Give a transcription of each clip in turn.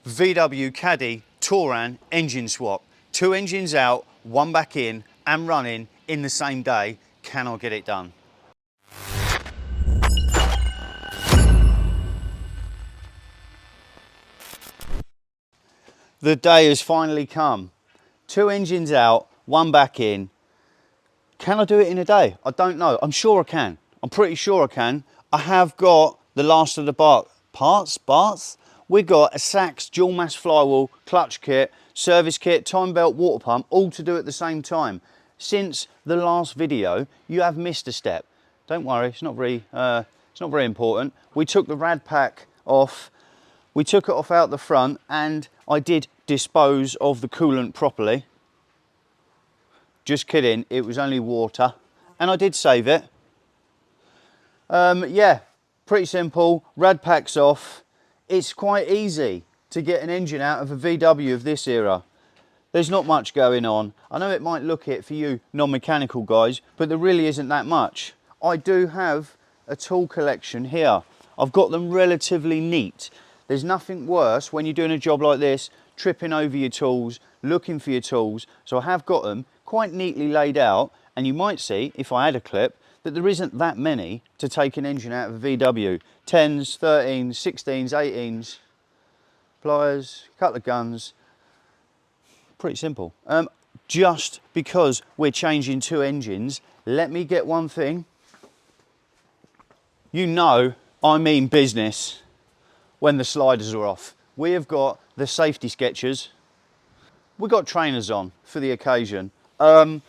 VW Caddy Touran engine swap. 2 engines out, 1 back in and running in the same day. Can I get it done? The day has finally come. 2 engines out, 1 back in. Can I do it in a day? I don't know. I'm sure I can. I'm pretty sure I can. I have got the last of the parts. We've got a Sachs dual mass flywheel, clutch kit, service kit, time belt, water pump, all to do at the same time. Since the last video, you have missed a step. Don't worry, it's not very important. We took the rad pack off. We took it off out the front, and I did dispose of the coolant properly. Just kidding, it was only water, and I did save it. Yeah, pretty simple. Rad pack's off. It's quite easy to get an engine out of a VW of this era. There's not much going on. I know it might look it for you non-mechanical guys, but there really isn't that much. I do have a tool collection here. I've got them relatively neat. There's nothing worse when you're doing a job like this, tripping over your tools, looking for your tools. So I have got them quite neatly laid out, and you might see, if I had a clip, that there isn't that many to take an engine out of a VW. 10s, 13s, 16s, 18s, pliers, couple of guns. Pretty simple. Just because we're changing 2 engines, let me get one thing. You know I mean business when the sliders are off. We have got the safety sketchers. We've got trainers on for the occasion. Plan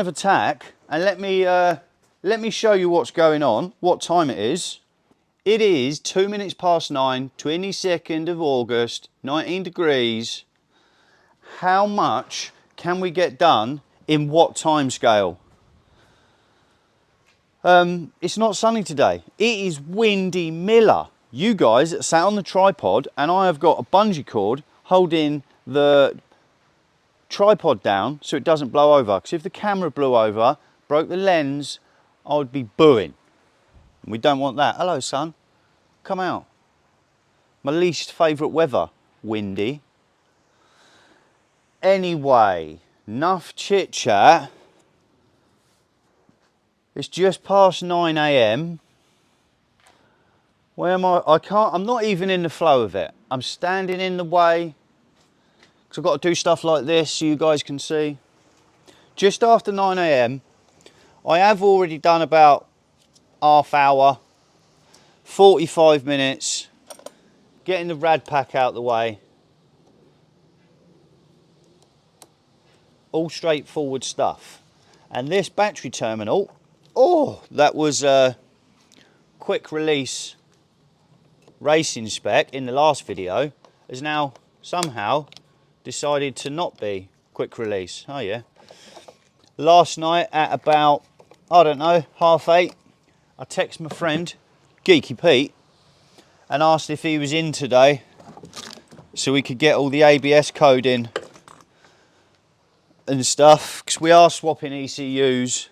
of attack, and let me show you what's going on, what time it is. It is 2 minutes past 9, 22nd of August, 19 degrees. How much can we get done in what time scale? It's not sunny today. It is windy Miller. You guys sat on the tripod, and I have got a bungee cord holding the tripod down so it doesn't blow over. Because if the camera blew over, broke the lens, I would be booing. And we don't want that. Hello, son. Come out. My least favourite weather, windy. Anyway, enough chit chat. It's just past 9 AM. Where am I? I'm not even in the flow of it. I'm standing in the way. Because I've got to do stuff like this so you guys can see. Just after 9 AM, I have already done about half hour, 45 minutes, getting the rad pack out the way. All straightforward stuff. And this battery terminal, oh, that was a quick release racing spec in the last video, has now somehow decided to not be quick release. Oh yeah. Last night at about, I don't know, 8:30, I text my friend, Geeky Pete, and asked if he was in today so we could get all the ABS code in and stuff, because we are swapping ECUs.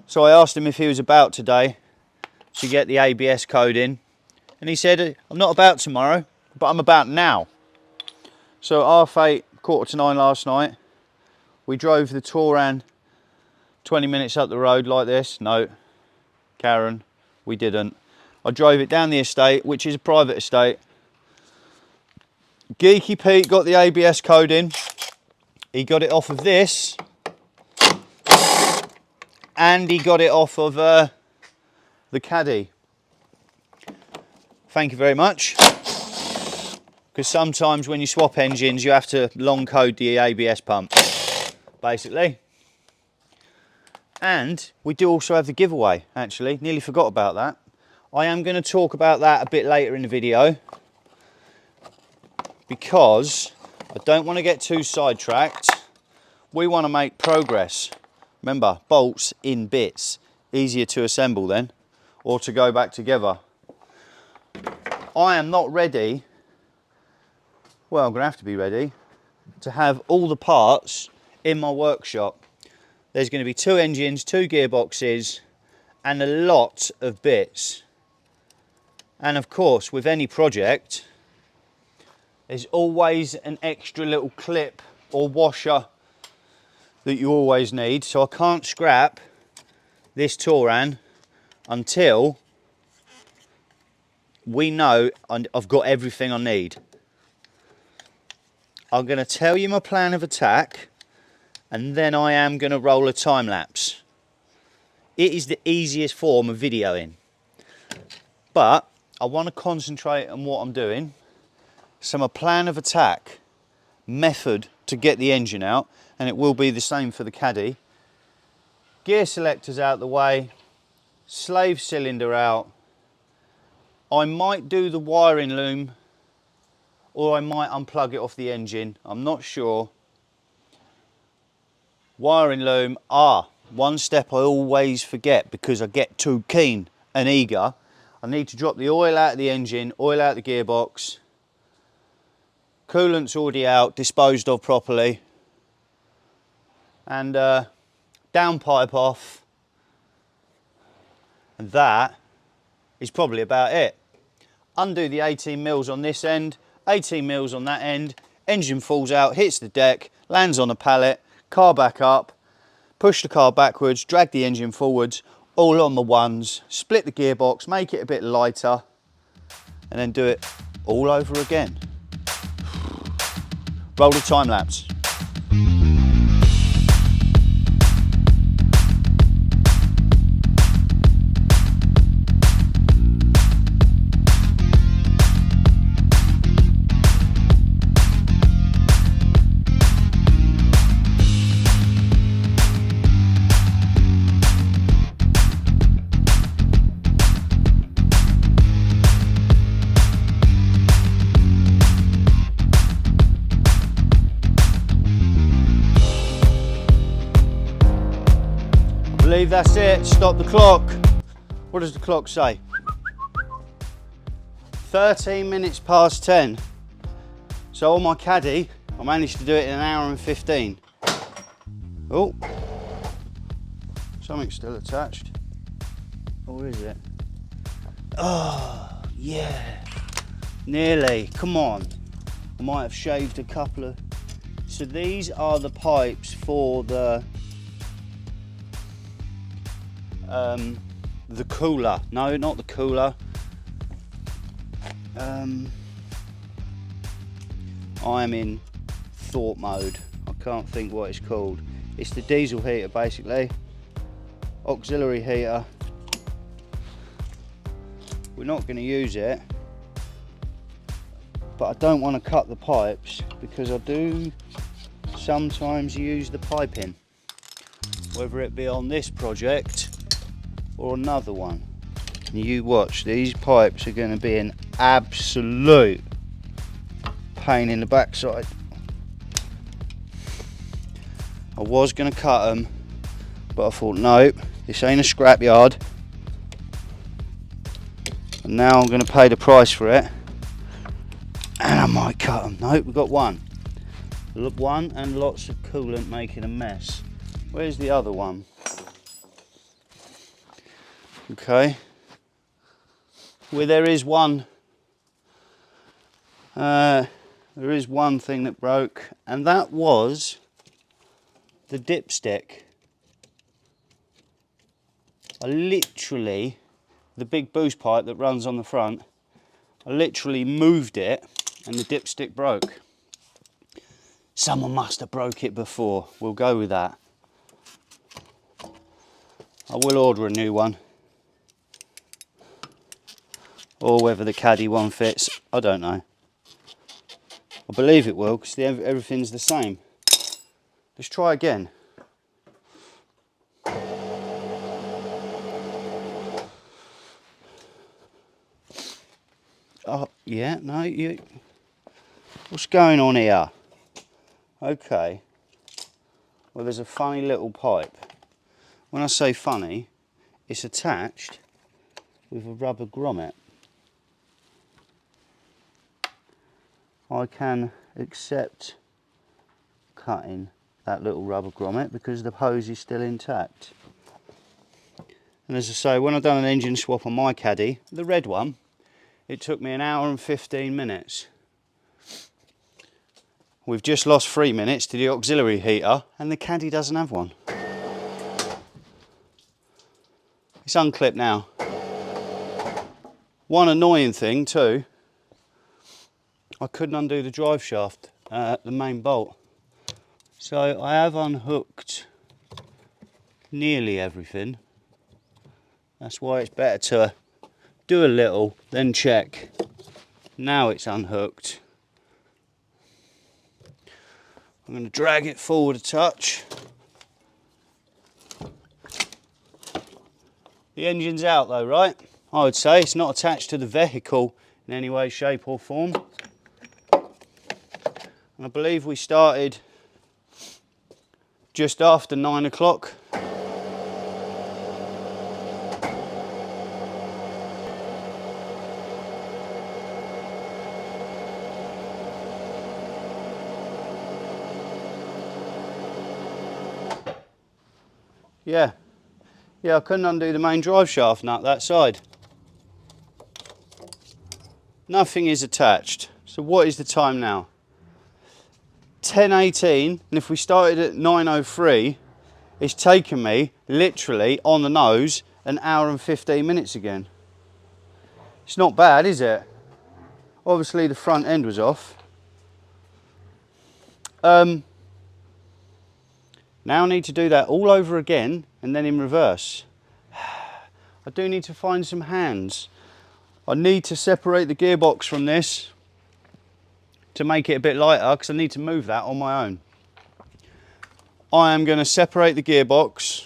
So I asked him if he was about today to get the ABS code in, and he said, I'm not about tomorrow, but I'm about now. So 8:30, 8:45 last night, we drove the Touran 20 minutes up the road like this. No, Karen, we didn't. I drove it down the estate, which is a private estate. Geeky Pete got the ABS code in. He got it off of this, and he got it off of the Caddy. Thank you very much. Because sometimes when you swap engines, you have to long code the ABS pump, basically. And we do also have the giveaway, actually. Nearly forgot about that. I am going to talk about that a bit later in the video, because I don't want to get too sidetracked. We want to make progress. Remember, bolts in bits. Easier to assemble then, or to go back together. I am not ready, well, I'm going to have to be ready, to have all the parts in my workshop. There's going to be 2 engines, 2 gearboxes, and a lot of bits. And of course, with any project, There's always an extra little clip or washer that you always need. So I can't scrap this Touran until we know I've got everything I need. I'm going to tell you my plan of attack, and then I am going to roll a time lapse. It is the easiest form of videoing, but I want to concentrate on what I'm doing. So my plan of attack, method to get the engine out, and it will be the same for the Caddy. Gear selectors out the way, slave cylinder out. I might do the wiring loom, or I might unplug it off the engine. I'm not sure. Wiring loom, one step I always forget because I get too keen and eager. I need to drop the oil out of the engine, oil out the gearbox. Coolant's already out, disposed of properly. And downpipe off. And that is probably about it. Undo the 18 mils on this end, 18 mils on that end. Engine falls out, hits the deck, lands on a pallet, car back up, push the car backwards, drag the engine forwards, all on the ones, split the gearbox, make it a bit lighter, and then do it all over again. Roll the time lapse. I believe that's it. Stop the clock. What does the clock say? 13 minutes past 10. So on my Caddy, I managed to do it in an hour and 15. Oh, something's still attached. Or is it? Oh, yeah. Nearly. Come on. I might have shaved a couple of... So these are the pipes for the cooler. No, not the cooler. I am in thought mode. I can't think what it's called. It's the diesel heater basically. Auxiliary heater. We're not going to use it, but I don't want to cut the pipes because I do sometimes use the piping, whether it be on this project or another one. You watch, these pipes are going to be an absolute pain in the backside. I was going to cut them, but I thought nope, this ain't a scrap yard, and now I'm going to pay the price for it, and I might cut them. Nope, we've got one and lots of coolant making a mess. Where's the other one? Okay, well there is one thing that broke, and that was the dipstick. I literally, the big boost pipe that runs on the front, I literally moved it and the dipstick broke. Someone must have broke it before. We'll go with that. I will order a new one. Or whether the Caddy one fits, I don't know. I believe it will because everything's the same. Let's try again. Oh, yeah, no, you... What's going on here? Okay. Well, there's a funny little pipe. When I say funny, it's attached with a rubber grommet. I can accept cutting that little rubber grommet because the hose is still intact. And as I say, when I've done an engine swap on my Caddy, the red one, it took me an hour and 15 minutes. We've just lost 3 minutes to the auxiliary heater and the Caddy doesn't have one. It's unclipped now. One annoying thing too, I couldn't undo the drive shaft, the main bolt. So I have unhooked nearly everything. That's why it's better to do a little, then check. Now it's unhooked. I'm going to drag it forward a touch. The engine's out though, right? I would say it's not attached to the vehicle in any way, shape or form. And I believe we started just after 9 o'clock. Yeah, I couldn't undo the main drive shaft nut that side. Nothing is attached. So what is the time now? 10:18, and if we started at 9:03, it's taken me literally on the nose an hour and 15 minutes again. It's not bad, is it? Obviously the front end was off. Now I need to do that all over again and then in reverse. I do need to find some hands. I need to separate the gearbox from this to make it a bit lighter because I need to move that on my own. I am going to separate the gearbox.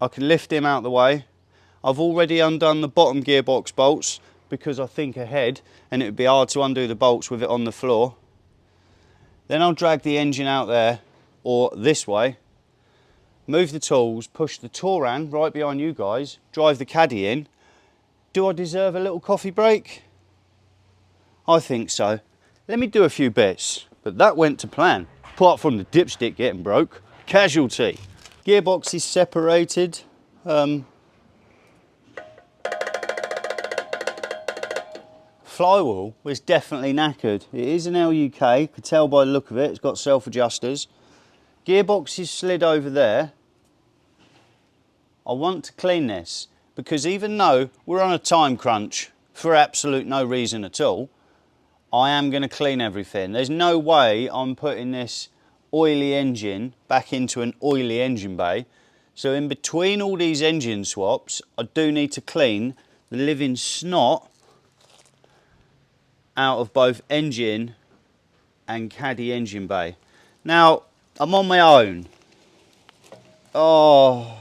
I can lift him out of the way. I've already undone the bottom gearbox bolts because I think ahead and it would be hard to undo the bolts with it on the floor. Then I'll drag the engine out there or this way, move the tools, push the Touran right behind you guys, drive the Caddy in. Do I deserve a little coffee break? I think so. Let me do a few bits, but that went to plan. Apart from the dipstick getting broke, casualty. Gearbox is separated. Flywheel was definitely knackered. It is an LUK, could tell by the look of it, it's got self-adjusters. Gearbox is slid over there. I want to clean this because even though we're on a time crunch for absolute no reason at all, I am going to clean everything. There's no way I'm putting this oily engine back into an oily engine bay. So in between all these engine swaps, I do need to clean the living snot out of both engine and Caddy engine bay. Now, I'm on my own. Oh,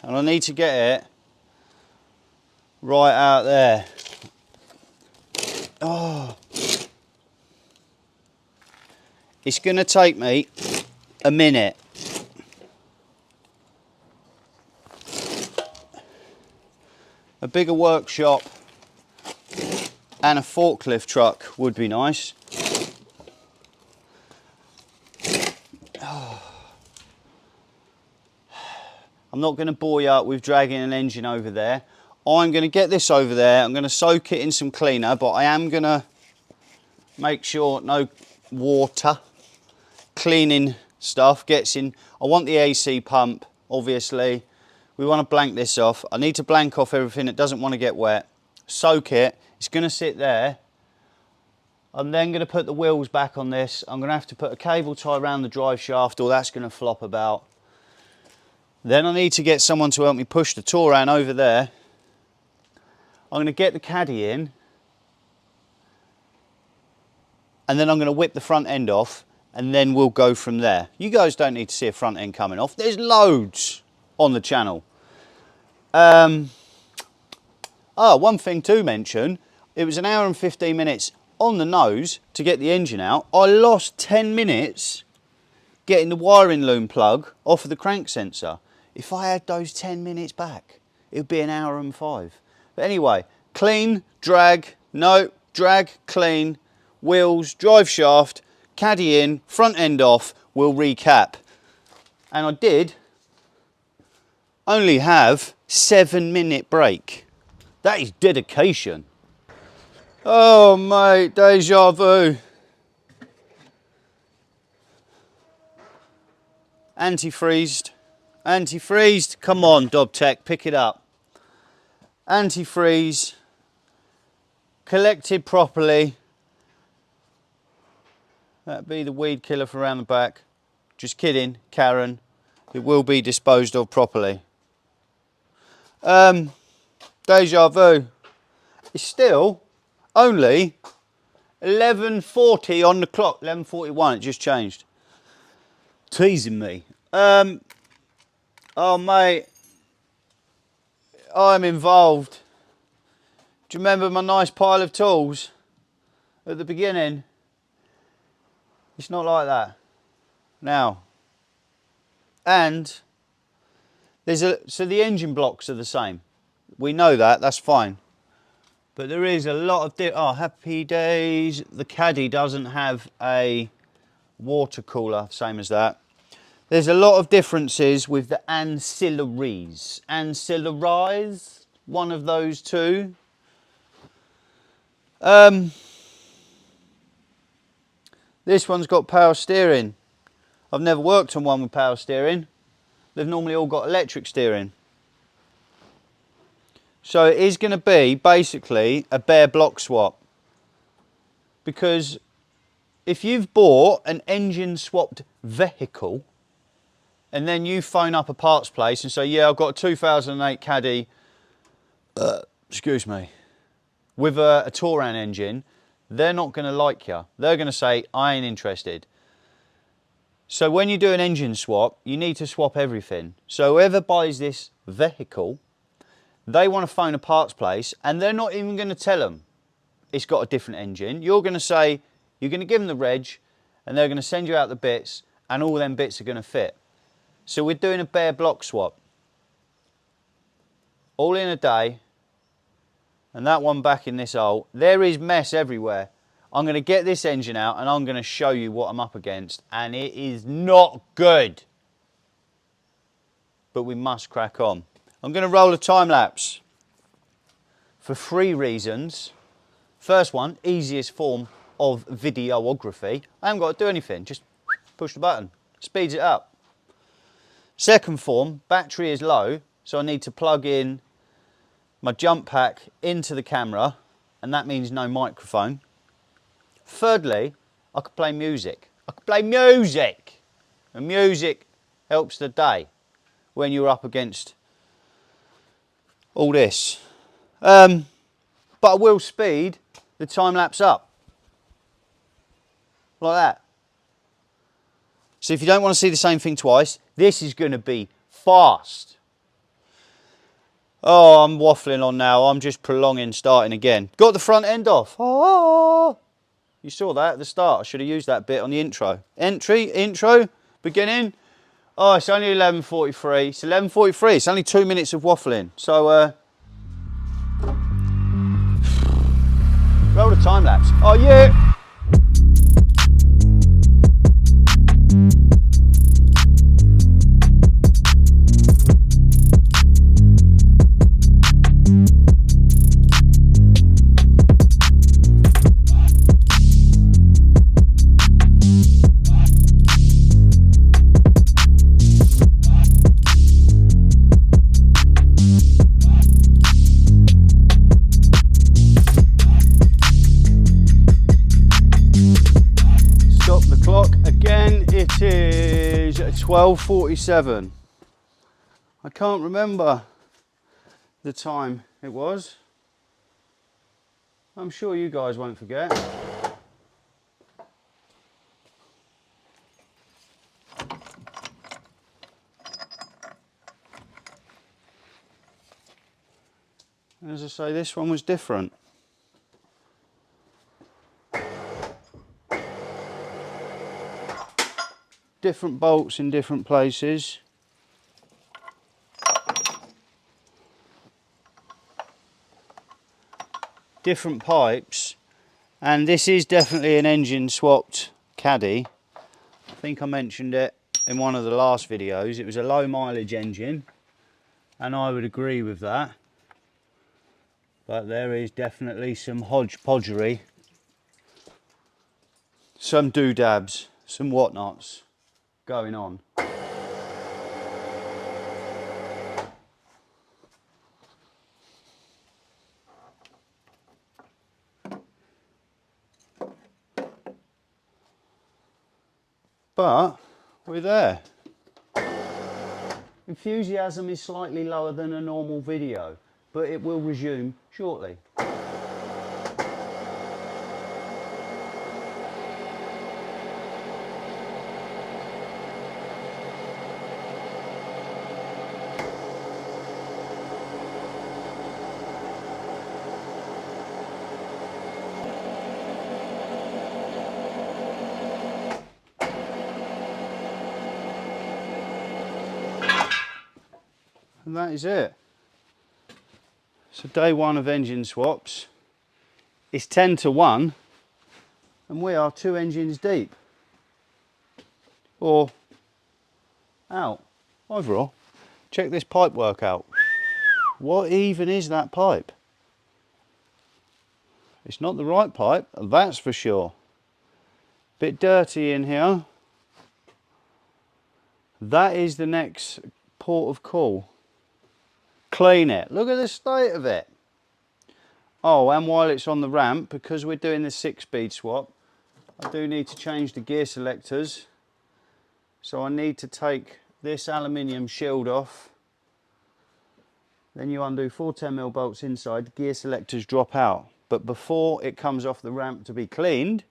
and I need to get it right out there. Oh, it's going to take me a minute. A bigger workshop and a forklift truck would be nice. I'm not going to bore you up with dragging an engine over there. I'm going to get this over there. I'm going to soak it in some cleaner, but I am going to make sure no water, cleaning stuff gets in. I want the AC pump, obviously. We want to blank this off. I need to blank off everything that doesn't want to get wet. Soak it. It's going to sit there. I'm then going to put the wheels back on this. I'm going to have to put a cable tie around the drive shaft or that's going to flop about. Then I need to get someone to help me push the Touran over there. I'm going to get the Caddy in. And then I'm going to whip the front end off and then we'll go from there. You guys don't need to see a front end coming off. There's loads on the channel. One thing to mention, it was an hour and 15 minutes on the nose to get the engine out. I lost 10 minutes getting the wiring loom plug off of the crank sensor. If I had those 10 minutes back, it would be an hour and 5. But anyway, clean, drag, no, drag, clean, wheels, drive shaft, Caddy in, front end off, we'll recap. And I did only have 7-minute break. That is dedication. Oh mate, deja vu. Anti-freezed. Anti-freezed. Come on, Dobtech, pick it up. Anti-freeze. Collected properly. That'd be the weed killer for around the back. Just kidding, Karen. It will be disposed of properly. Deja vu. It's still only 11:40 on the clock. 11:41, it just changed. Teasing me. Oh mate, I'm involved. Do you remember my nice pile of tools at the beginning? It's not like that now. And so the engine blocks are the same. We know that, that's fine. But there is a lot of, oh, happy days. The Caddy doesn't have a water cooler, same as that. There's a lot of differences with the ancillaries. Ancillaries, one of those two. This one's got power steering. I've never worked on one with power steering. They've normally all got electric steering. So it is going to be basically a bare block swap. Because if you've bought an engine swapped vehicle and then you phone up a parts place and say, yeah, I've got a 2008 Caddy, excuse me, with a Touran engine, they're not going to like you. They're going to say, I ain't interested. So when you do an engine swap, you need to swap everything. So whoever buys this vehicle, they want to phone a parts place and they're not even going to tell them it's got a different engine. You're going to say, you're going to give them the reg and they're going to send you out the bits and all them bits are going to fit. So we're doing a bare block swap. All in a day. And that one back in this hole. There is mess everywhere. I'm going to get this engine out and I'm going to show you what I'm up against. And it is not good. But we must crack on. I'm going to roll a time lapse for 3 reasons. First one, easiest form of videography. I haven't got to do anything, just push the button, speeds it up. Second form, battery is low, so I need to plug in my jump pack into the camera, and that means no microphone. Thirdly, I could play music. I could play music, and music helps the day when you're up against all this. But I will speed the time lapse up. Like that. So if you don't want to see the same thing twice, this is going to be fast. Oh, I'm waffling on now. I'm just prolonging starting again. Got the front end off. Oh, you saw that at the start. I should have used that bit on the intro. Intro, beginning. Oh, it's only 11:43. It's 11:43. It's only 2 minutes of waffling. So, roll the time lapse. Oh, yeah. It is 12:47. I can't remember the time it was. I'm sure you guys won't forget. As I say, this one was different. Different bolts in different places. Different pipes. And this is definitely an engine swapped Caddy. I think I mentioned it in one of the last videos. It was a low mileage engine, and I would agree with that. but there is definitely some hodgepodgery, some doodabs, some whatnots going on. But we're there. Enthusiasm is slightly lower than a normal video, but it will resume shortly. And that is it. So day one of engine swaps. It's 10 to 1 and we are 2 engines deep. Or out. Overall, check this pipe work out. What even is that pipe? It's not the right pipe, that's for sure. Bit dirty in here. That is the next port of call. Clean it. Look at the state of it. Oh, and while it's on the ramp, because we're doing the 6-speed swap, I do need to change the gear selectors. So I need to take this aluminium shield off. Then you undo 4 10mm bolts inside, the gear selectors drop out. But before it comes off the ramp to be cleaned,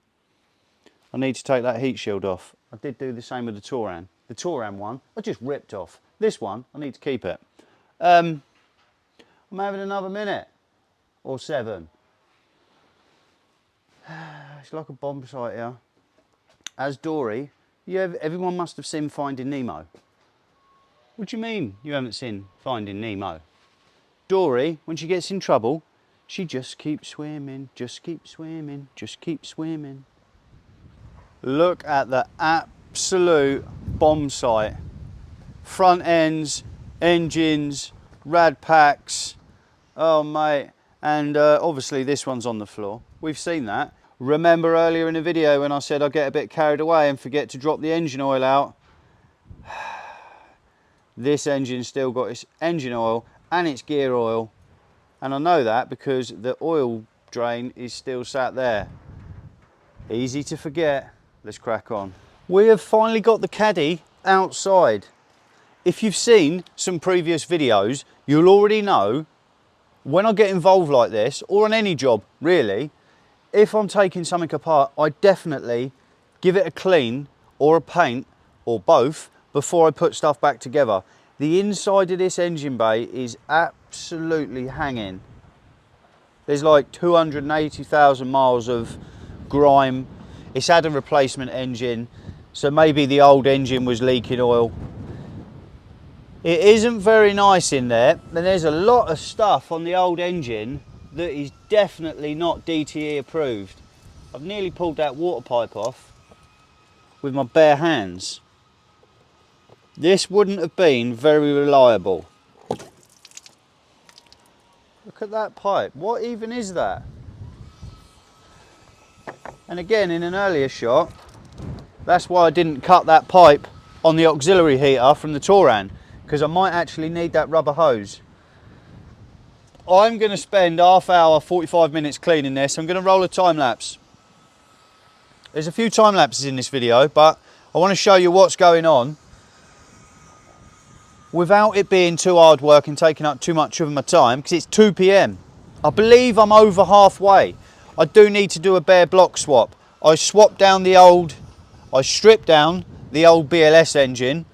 I need to take that heat shield off. I did do the same with the Touran. The Touran one, I just ripped off. This one, I need to keep it. I'm having another minute or 7. It's like a bomb site here. As Dory, everyone must have seen Finding Nemo. What do you mean you haven't seen Finding Nemo? Dory, when she gets in trouble, she just keeps swimming, just keeps swimming, just keeps swimming. Look at the absolute bomb site. Front ends, engines, rad packs. Oh mate, and obviously this one's on the floor. We've seen that. Remember earlier in the video when I said I'd get a bit carried away and forget to drop the engine oil out? This engine's still got its engine oil and its gear oil. And I know that because the oil drain is still sat there. Easy to forget. Let's crack on. We have finally got the Caddy outside. If you've seen some previous videos, you'll already know when I get involved like this, or on any job really, if I'm taking something apart, I definitely give it a clean or a paint or both before I put stuff back together. The inside of this engine bay is absolutely hanging. There's like 280,000 miles of grime. It's had a replacement engine, so maybe the old engine was leaking oil. It isn't very nice in there, and there's a lot of stuff on the old engine that is definitely not DTE approved. I've nearly pulled that water pipe off with my bare hands. This wouldn't have been very reliable. Look at that pipe. What even is that? And again, in an earlier shot, that's why I didn't cut that pipe on the auxiliary heater from the Touran, because I might actually need that rubber hose. I'm going to spend half hour, 45 minutes cleaning this. I'm going to roll a time lapse. There's a few time lapses in this video, but I want to show you what's going on without it being too hard work and taking up too much of my time, because it's 2 PM. I believe I'm over halfway. I do need to do a bare block swap. I stripped down the old BLS engine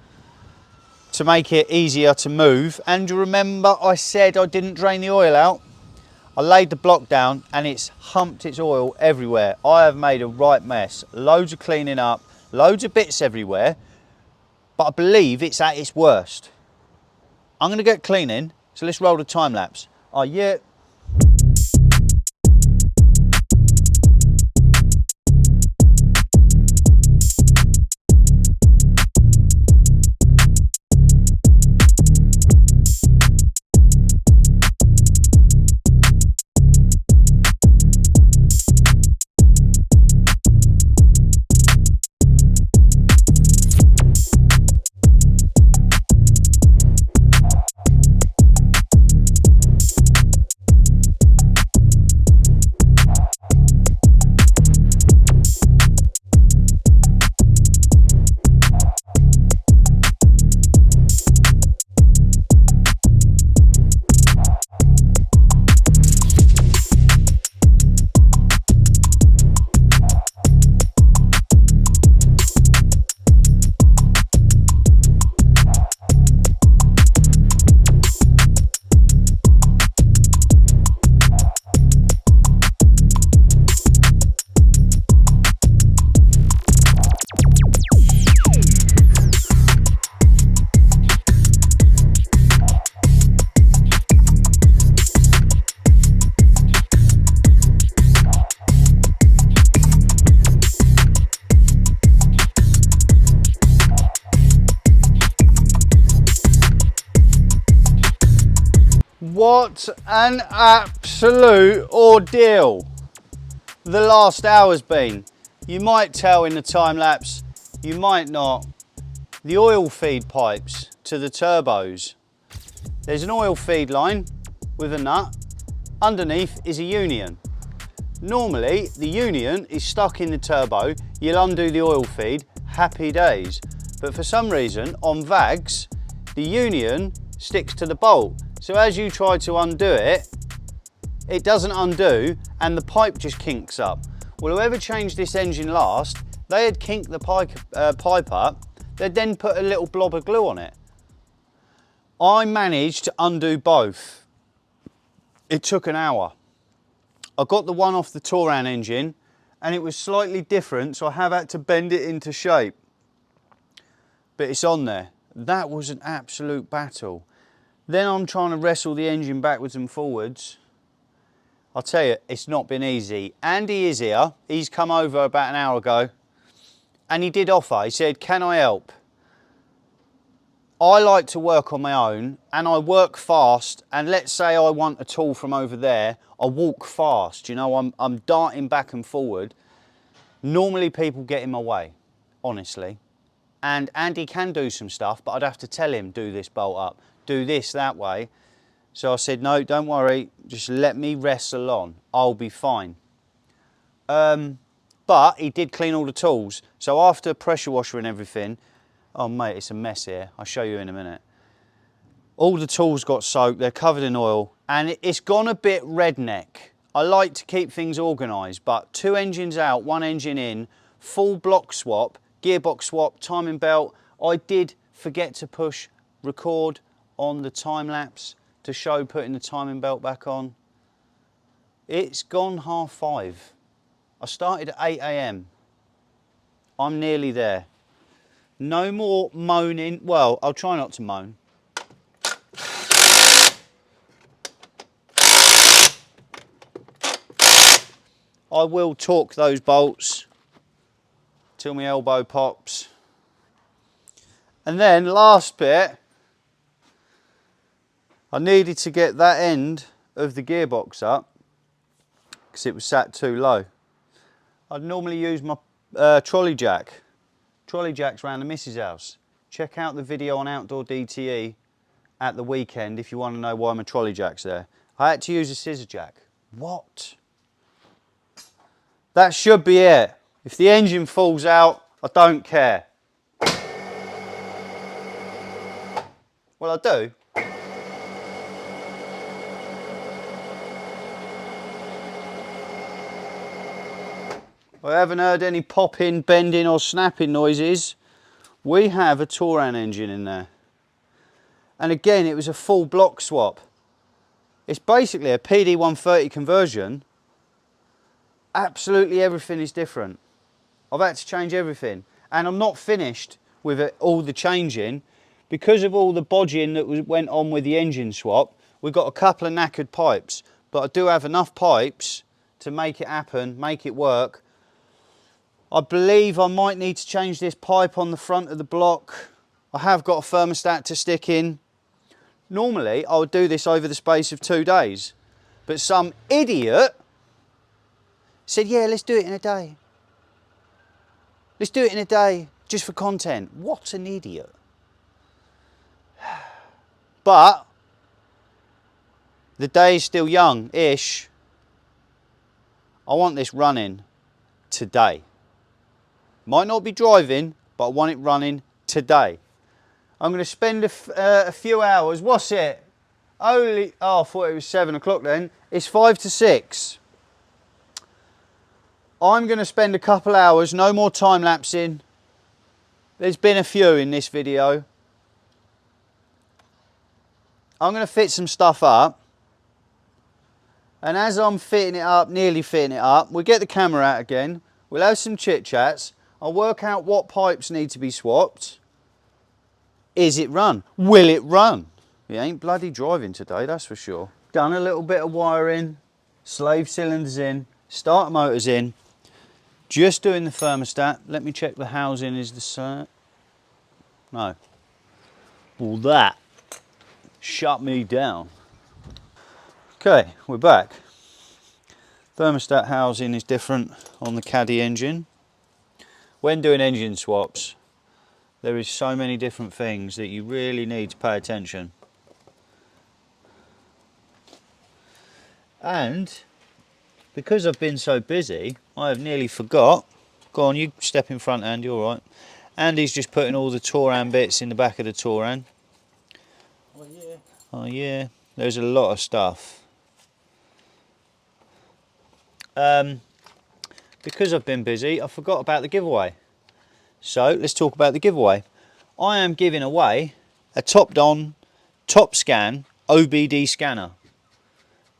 to make it easier to move. And remember I said I didn't drain the oil out? I laid the block down and it's humped its oil everywhere. I have made a right mess. Loads of cleaning up, loads of bits everywhere, but I believe it's at its worst. I'm going to get cleaning, so let's roll the time lapse. Oh yeah. What an absolute ordeal the last hour's been. You might tell in the time lapse, you might not. The oil feed pipes to the turbos. There's an oil feed line with a nut. Underneath is a union. Normally, the union is stuck in the turbo. You'll undo the oil feed, happy days. But for some reason, on VAGs, the union sticks to the bolt. So as you try to undo it, it doesn't undo and the pipe just kinks up. Well, whoever changed this engine last, they had kinked the pipe up, they'd then put a little blob of glue on it. I managed to undo both. It took an hour. I got the one off the Touran engine and it was slightly different, so I have had to bend it into shape. But it's on there. That was an absolute battle. Then I'm trying to wrestle the engine backwards and forwards. I'll tell you, it's not been easy. Andy is here. He's come over about an hour ago and he did offer. He said, can I help? I like to work on my own and I work fast, and let's say I want a tool from over there, I walk fast, you know, I'm darting back and forward. Normally people get in my way, honestly. And Andy can do some stuff, but I'd have to tell him, do this bolt up, do this that way. So I said, no, don't worry, just let me wrestle on, I'll be fine. But he did clean all the tools. So after pressure washer and everything, oh mate, it's a mess here, I'll show you in a minute. All the tools got soaked, they're covered in oil, and it's gone a bit redneck. I like to keep things organised, but 2 engines out, 1 engine in, full block swap, gearbox swap, timing belt. I did forget to push record on the time lapse to show putting the timing belt back on. It's gone 5:30. I started at 8 AM. I'm nearly there. No more moaning. Well, I'll try not to moan. I will torque those bolts till my elbow pops. And then last bit, I needed to get that end of the gearbox up because it was sat too low. I'd normally use my trolley jack. Trolley jacks around the missus' house. Check out the video on Outdoor DTE at the weekend if you want to know why my trolley jack's there. I had to use a scissor jack. What? That should be it. If the engine falls out, I don't care. Well, I do. I haven't heard any popping, bending or snapping noises. We have a Touran engine in there. And again, it was a full block swap. It's basically a PD130 conversion. Absolutely everything is different. I've had to change everything. And I'm not finished with all the changing. Because of all the bodging that went on with the engine swap, we've got a couple of knackered pipes. But I do have enough pipes to make it happen, make it work. I believe I might need to change this pipe on the front of the block. I have got a thermostat to stick in. Normally, I would do this over the space of 2 days. But some idiot said, yeah, let's do it in a day. Let's do it in a day, just for content. What an idiot. But the day is still young-ish. I want this running today. Might not be driving, but I want it running today. I'm going to spend a few hours. What's it? Oh, I thought it was 7 o'clock then. It's 5 to 6. I'm going to spend a couple hours, no more time lapsing. There's been a few in this video. I'm going to fit some stuff up. And as I'm fitting it up, nearly fitting it up, we'll get the camera out again. We'll have some chit chats. I'll work out what pipes need to be swapped. Is it run? Will it run? We ain't bloody driving today, that's for sure. Done a little bit of wiring, slave cylinders in, starter motors in. Just doing the thermostat. Let me check the housing is the same. No. Well, that shut me down. Okay, we're back. Thermostat housing is different on the Caddy engine. When doing engine swaps, there is so many different things that you really need to pay attention. And because I've been so busy, I have nearly forgot. Go on, you step in front, Andy, all right. Andy's just putting all the Touran bits in the back of the Touran. Oh yeah. Oh yeah, there's a lot of stuff. Because I've been busy, I forgot about the giveaway. So let's talk about the giveaway. I am giving away a top-on, top-scan OBD scanner.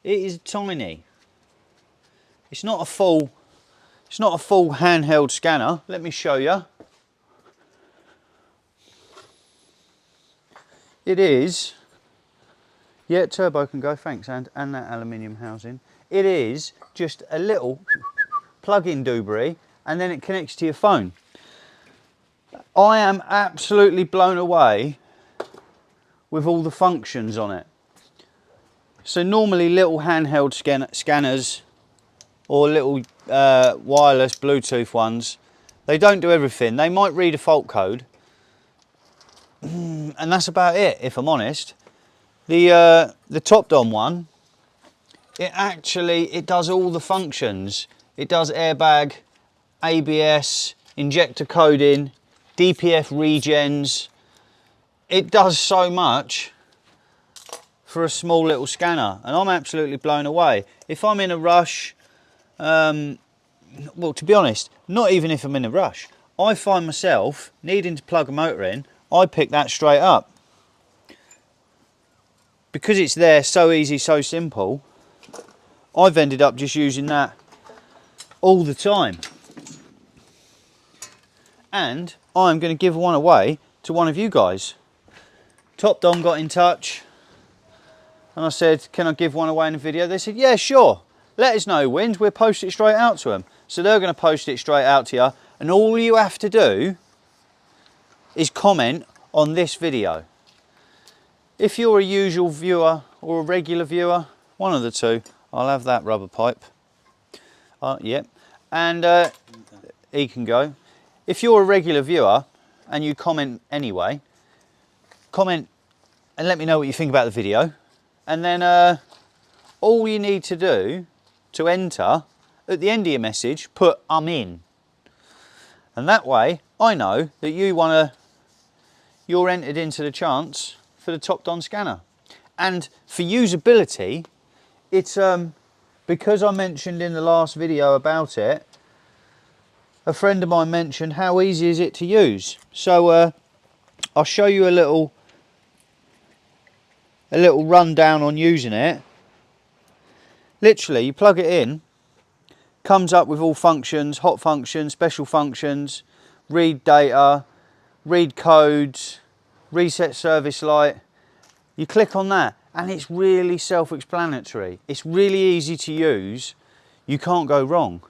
It is tiny. It's not a full handheld scanner. Let me show you. It is. Yeah, turbo can go. Thanks, and that aluminium housing. It is just a little plug-in doobry, and then it connects to your phone. I am absolutely blown away with all the functions on it. So normally little handheld scanners or little wireless Bluetooth ones, they don't do everything. They might read a fault code, and that's about it, if I'm honest. The top-on one, it does all the functions. It does airbag, ABS, injector coding, DPF regens. It does so much for a small little scanner, and I'm absolutely blown away. If I'm in a rush, well, to be honest, not even if I'm in a rush, I find myself needing to plug a motor in, I pick that straight up. Because it's there, so easy, so simple, I've ended up just using that all the time. And I'm going to give one away to one of you guys. Top Don got in touch and I said, can I give one away in a video? They said, yeah, sure. Let us know who wins, we'll post it straight out to them. So they're going to post it straight out to you, and all you have to do is comment on this video. If you're a usual viewer or a regular viewer, one of the two, I'll have that rubber pipe. Yep. And he can go. If you're a regular viewer and you comment anyway, comment and let me know what you think about the video. And then all you need to do to enter, at the end of your message, put "I'm in." And that way, I know that you're entered into the chance for the top-on scanner. And for usability, it's because I mentioned in the last video about it, a friend of mine mentioned how easy is it to use. So I'll show you a little rundown on using it. Literally, you plug it in, comes up with all functions, hot functions, special functions, read data, read codes, reset service light. You click on that and it's really self-explanatory. It's really easy to use. You can't go wrong.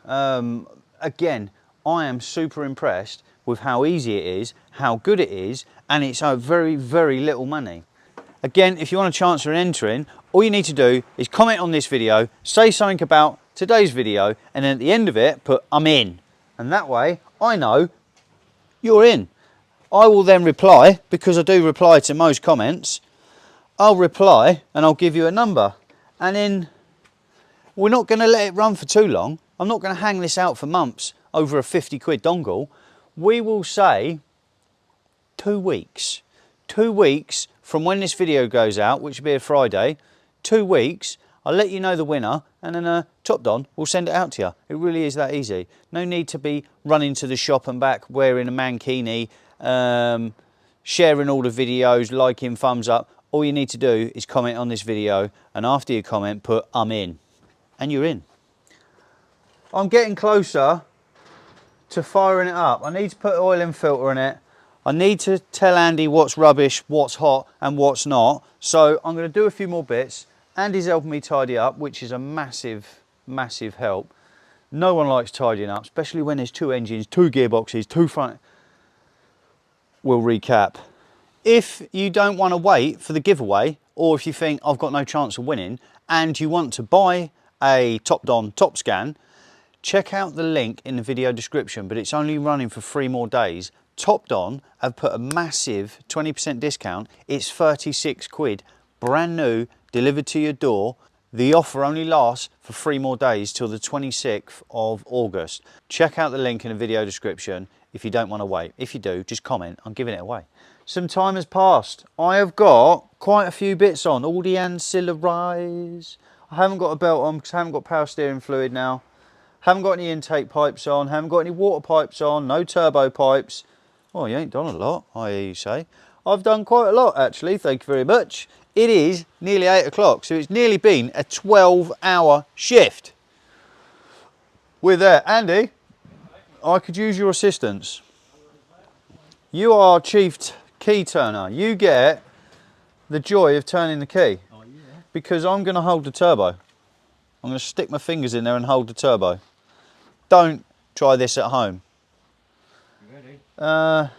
Again, I am super impressed with how easy it is, how good it is, and it's very, very little money. Again, if you want a chance for entering, all you need to do is comment on this video, say something about today's video, and then at the end of it, put "I'm in." And that way, I know you're in. I will then reply, because I do reply to most comments, I'll reply and I'll give you a number. And then we're not going to let it run for too long. I'm not going to hang this out for months over a 50 quid dongle. We will say 2 weeks. 2 weeks from when this video goes out, which will be a Friday. 2 weeks, I'll let you know the winner, and then Top Don will send it out to you. It really is that easy. No need to be running to the shop and back wearing a mankini, sharing all the videos, liking, thumbs up. All you need to do is comment on this video, and after you comment, put "I'm in," and you're in. I'm getting closer to firing it up. I need to put oil and filter in it. I need to tell Andy what's rubbish, what's hot, and what's not. So I'm going to do a few more bits. Andy's helping me tidy up, which is a massive, massive help. No one likes tidying up, especially when there's 2 engines, 2 gearboxes, 2 front. We'll recap. If you don't want to wait for the giveaway, or if you think I've got no chance of winning, and you want to buy a top-on top scan, check out the link in the video description, but it's only running for 3 more days. Topdon have put a massive 20% discount. It's 36 quid, brand new, delivered to your door. The offer only lasts for 3 more days till the 26th of August. Check out the link in the video description if you don't want to wait. If you do, just comment, I'm giving it away. Some time has passed. I have got quite a few bits on, all the ancillaries. I haven't got a belt on because I haven't got power steering fluid now. Haven't got any intake pipes on, haven't got any water pipes on, no turbo pipes. Oh, you ain't done a lot, I hear you say. I've done quite a lot actually, thank you very much. It is nearly 8 o'clock, so it's nearly been a 12-hour shift. We're there. Andy, I could use your assistance. You are chief key turner. You get the joy of turning the key. Oh, yeah. Because I'm going to hold the turbo. I'm going to stick my fingers in there and hold the turbo. Don't try this at home. You ready?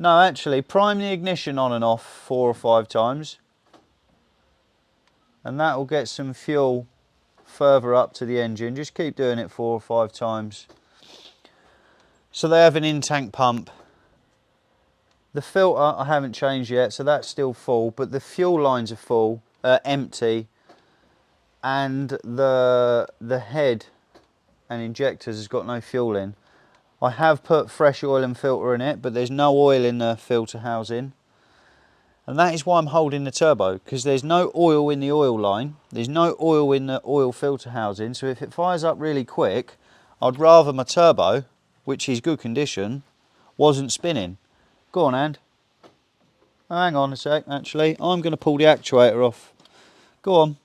No, actually, prime the ignition on and off 4 or 5 times. And that will get some fuel further up to the engine. Just keep doing it 4 or 5 times. So they have an in-tank pump. The filter I haven't changed yet, so that's still full, but the fuel lines are full, empty. And the head and injectors has got no fuel in. I have put fresh oil and filter in it, but there's no oil in the filter housing. And that is why I'm holding the turbo, because there's no oil in the oil line. There's no oil in the oil filter housing. So if it fires up really quick, I'd rather my turbo, which is good condition, wasn't spinning. Go on, Ant. Hang on a sec, actually. I'm going to pull the actuator off. Go on.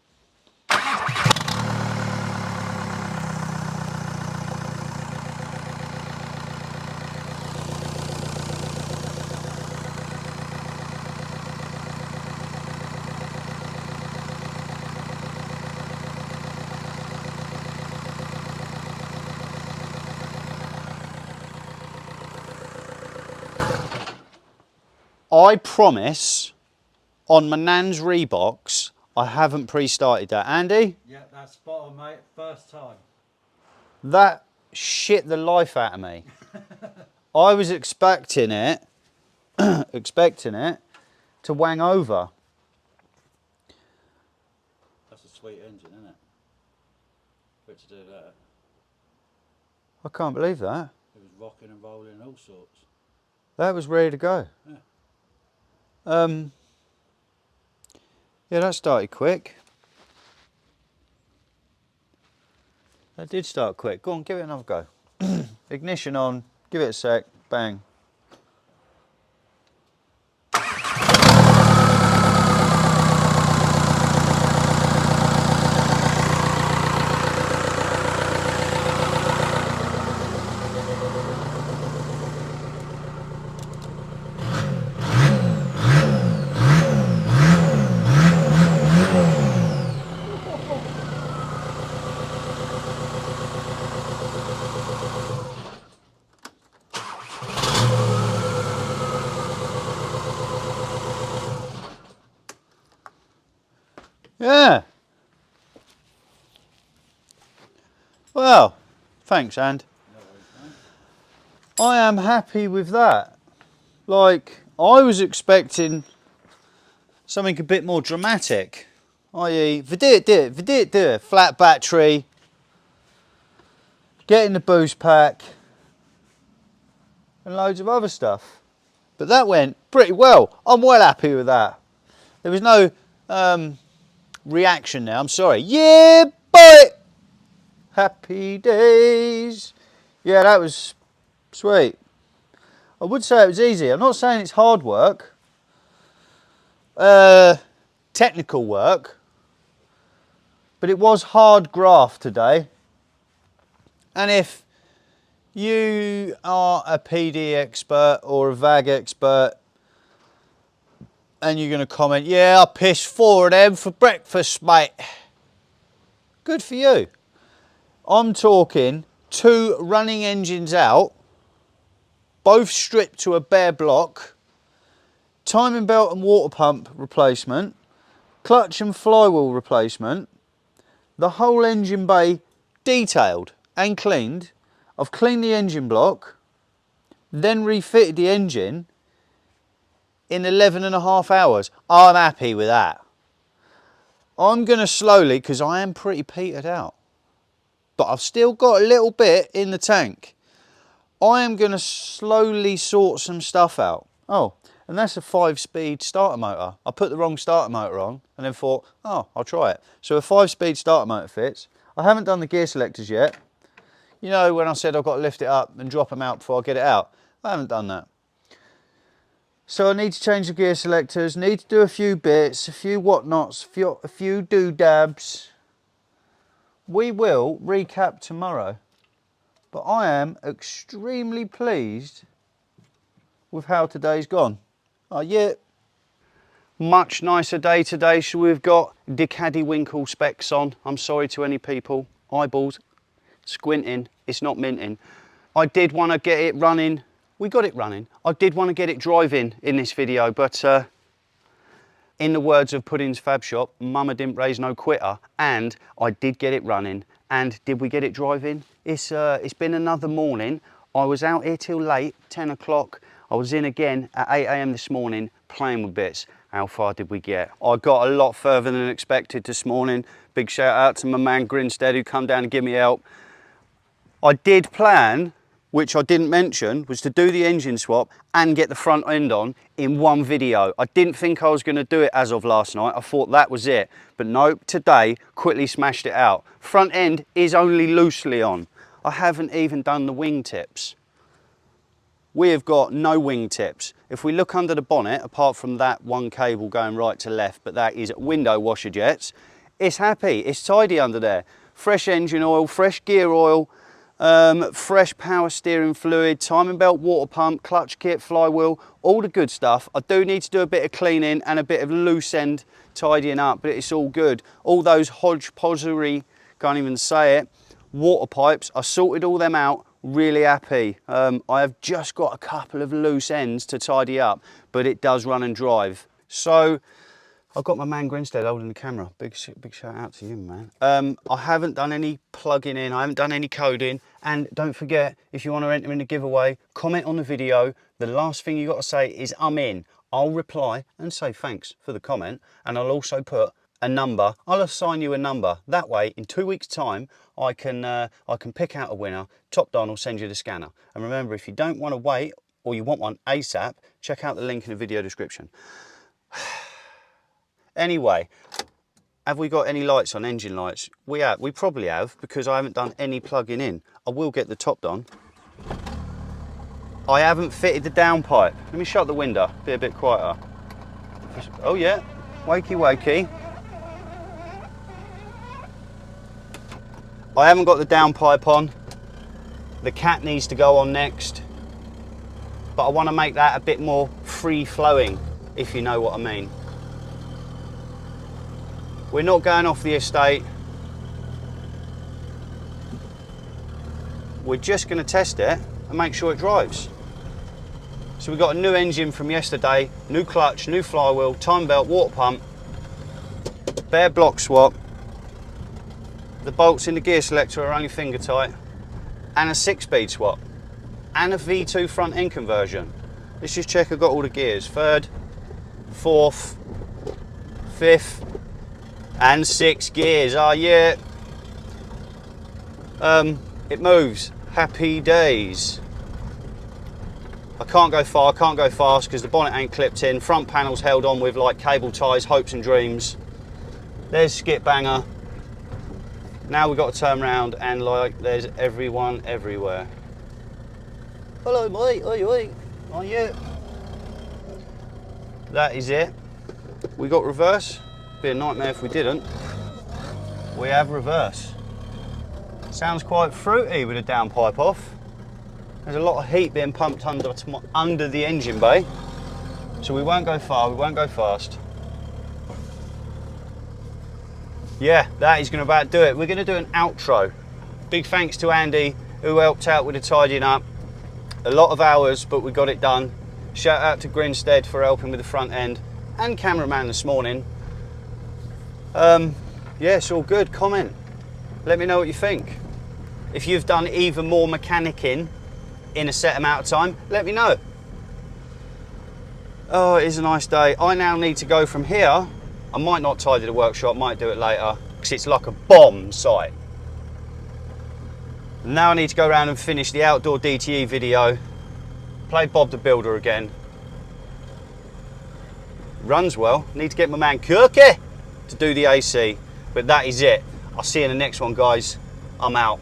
I promise on my Nan's Reeboks, I haven't pre-started that. Andy? Yeah, that's spot on, mate. First time. That shit the life out of me. I was expecting it, to wang over. That's a sweet engine, isn't it? For it to do that. I can't believe that. It was rocking and rolling and all sorts. That was ready to go. Yeah. Yeah, that started quick. That did start quick. Go on, give it another go. Ignition on, give it a sec, bang. Yeah. Well, thanks, And. I am happy with that. Like, I was expecting something a bit more dramatic, i.e. flat battery, getting the boost pack, and loads of other stuff. But that went pretty well. I'm well happy with that. There was no reaction now, I'm sorry. Yeah, boy! Happy days. Yeah, that was sweet. I would say it was easy. I'm not saying it's hard work. Technical work. But it was hard graft today. And if you are a PD expert or a VAG expert and you're going to comment, yeah, I pissed 4 of them for breakfast, mate. Good for you. I'm talking 2 running engines out, both stripped to a bare block, timing belt and water pump replacement, clutch and flywheel replacement, the whole engine bay detailed and cleaned. I've cleaned the engine block, then refitted the engine in 11.5 hours. I'm happy with that. I'm going to slowly, because I am pretty petered out, but I've still got a little bit in the tank. I am going to slowly sort some stuff out. Oh, and that's a 5-speed starter motor. I put the wrong starter motor on and then thought, oh, I'll try it. So a 5-speed starter motor fits. I haven't done the gear selectors yet. You know when I said I've got to lift it up and drop them out before I get it out? I haven't done that. So I need to change the gear selectors, need to do a few bits, a few whatnots, a few doodabs. We will recap tomorrow, but I am extremely pleased with how today's gone. Oh yeah, much nicer day today. So we've got the Caddy Winkle specs on. I'm sorry to any people, eyeballs squinting, it's not minting. I did want to get it running. We got it running. I did want to get it driving in this video, but in the words of Pudding's Fab Shop, Mama didn't raise no quitter, and I did get it running. And did we get it driving? It's been another morning. I was out here till late, 10 o'clock. I was in again at 8 AM this morning playing with bits. How far did we get? I got a lot further than expected this morning. Big shout out to my man Grinstead who come down and give me help. I did plan, which I didn't mention, was to do the engine swap and get the front end on in one video. I didn't think I was going to do it as of last night. I thought that was it. But no, today, quickly smashed it out. Front end is only loosely on. I haven't even done the wing tips. We have got no wing tips. If we look under the bonnet, apart from that one cable going right to left, but that is window washer jets, it's happy, it's tidy under there. Fresh engine oil, fresh gear oil, fresh power steering fluid, timing belt, water pump, clutch kit, flywheel, all the good stuff. I do need to do a bit of cleaning and a bit of loose end tidying up, but it's all good. All those hodgepodgery, can't even say it, water pipes, I sorted all them out, really happy. I have just got a couple of loose ends to tidy up, but it does run and drive. So I've got my man Grinstead holding the camera. Big shout out to you, man. I haven't done any plugging in, I haven't done any coding, and don't forget, if you want to enter in the giveaway, comment on the video. The last thing you got to say is I'm in. I'll reply and say thanks for the comment, and I'll also put a number. I'll assign you a number. That way, in 2 weeks' time, I can pick out a winner. Top Don will send you the scanner. And remember, if you don't want to wait or you want one ASAP, check out the link in the video description. Anyway, have we got any lights on, engine lights? We have. We probably have, because I haven't done any plugging in. I will get the top done. I haven't fitted the downpipe. Let me shut the window, be a bit quieter. Oh yeah, wakey wakey. I haven't got the downpipe on. The cat needs to go on next. But I want to make that a bit more free-flowing, if you know what I mean. We're not going off the estate. We're just going to test it and make sure it drives. So we've got a new engine from yesterday, new clutch, new flywheel, time belt, water pump, bare block swap. The bolts in the gear selector are only finger tight, and a 6-speed swap, and a V2 front end conversion. Let's just check I've got all the gears. 3rd, 4th, 5th, and 6 gears. Oh yeah. It moves. Happy days. I can't go far, I can't go fast because the bonnet ain't clipped in. Front panel's held on with like cable ties, hopes and dreams. There's skip banger. Now we've got to turn around and like there's everyone everywhere. Hello mate, oi oi. Oh yeah. That is it. We got reverse. Be a nightmare if we didn't. We have reverse. Sounds quite fruity with the downpipe off. There's a lot of heat being pumped under the engine bay. So we won't go far, we won't go fast. Yeah, that is going to about do it. We're going to do an outro. Big thanks to Andy who helped out with the tidying up. A lot of hours, but we got it done. Shout out to Grinstead for helping with the front end, and cameraman this morning. Yeah, it's all good. Comment. Let me know what you think. If you've done even more mechanicking in a set amount of time, let me know. Oh, it is a nice day. I now need to go from here. I might not tidy the workshop, might do it later, because it's like a bomb site. Now I need to go around and finish the outdoor DTE video, play Bob the Builder again. Runs well. Need to get my man Kirky to do the AC, but that is it. I'll see you in the next one, guys. I'm out.